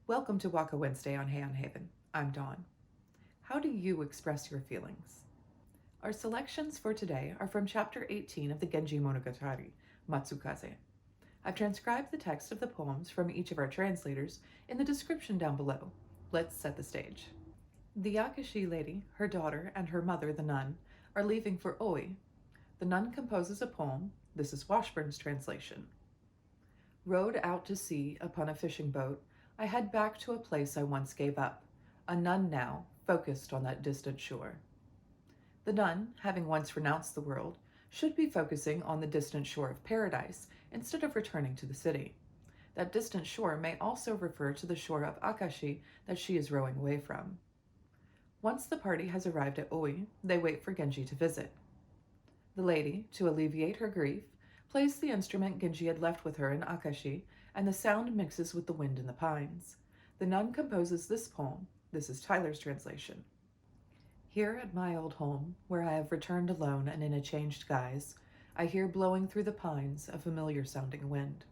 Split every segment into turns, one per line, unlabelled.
Welcome to Waka Wednesday on Heian Haven. I'm Dawn. How do you express your feelings? Our selections for today are from Chapter 18 of the Genji Monogatari, Matsukaze. I've transcribed the text of the poems from each of our translators in the description down below. Let's set the stage. The Yakashi lady, her daughter, and her mother, the nun, are leaving for Oi. The nun composes a poem. This is Washburn's translation. Rowed out to sea upon a fishing boat, I head back to a place I once gave up, a nun now, focused on that distant shore. The nun, having once renounced the world, should be focusing on the distant shore of paradise instead of returning to the city. That distant shore may also refer to the shore of Akashi that she is rowing away from. Once the party has arrived at Oi, they wait for Genji to visit. The lady, to alleviate her grief, plays the instrument Genji had left with her in Akashi, and the sound mixes with the wind in the pines. The nun composes this poem. This is Tyler's translation. Here at my old home, where I have returned alone and in a changed guise, I hear blowing through the pines a familiar-sounding wind.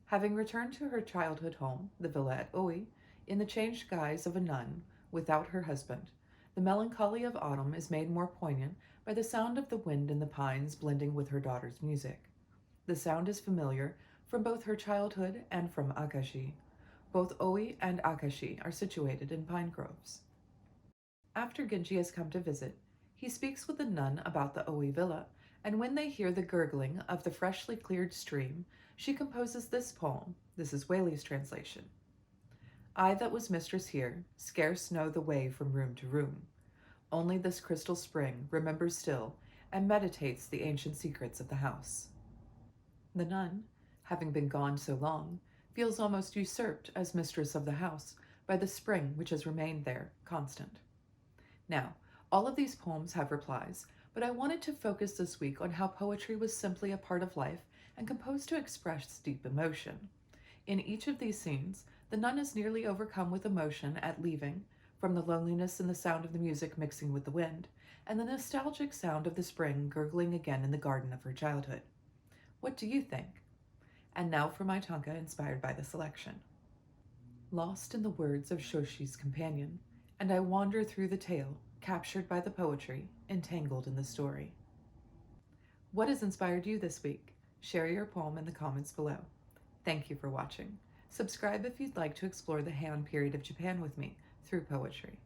Having returned to her childhood home, the villa at Oi, in the changed guise of a nun, without her husband, the melancholy of autumn is made more poignant by the sound of the wind in the pines blending with her daughter's music. The sound is familiar from both her childhood and from Akashi. Both Oi and Akashi are situated in pine groves. After Genji has come to visit, he speaks with the nun about the Oi villa, and when they hear the gurgling of the freshly cleared stream, she composes this poem. This is Waley's translation. I that was mistress here scarce know the way from room to room. Only this crystal spring remembers still and meditates the ancient secrets of the house. The nun, having been gone so long, feels almost usurped as mistress of the house by the spring which has remained there, constant. Now, all of these poems have replies, but I wanted to focus this week on how poetry was simply a part of life and composed to express deep emotion. In each of these scenes, the nun is nearly overcome with emotion at leaving, from the loneliness and the sound of the music mixing with the wind, and the nostalgic sound of the spring gurgling again in the garden of her childhood. What do you think? And now for my Tanka inspired by the selection. Lost in the words of Shoshi's companion, and I wander through the tale, captured by the poetry, entangled in the story. What has inspired you this week? Share your poem in the comments below. Thank you for watching. Subscribe if you'd like to explore the Han period of Japan with me through poetry.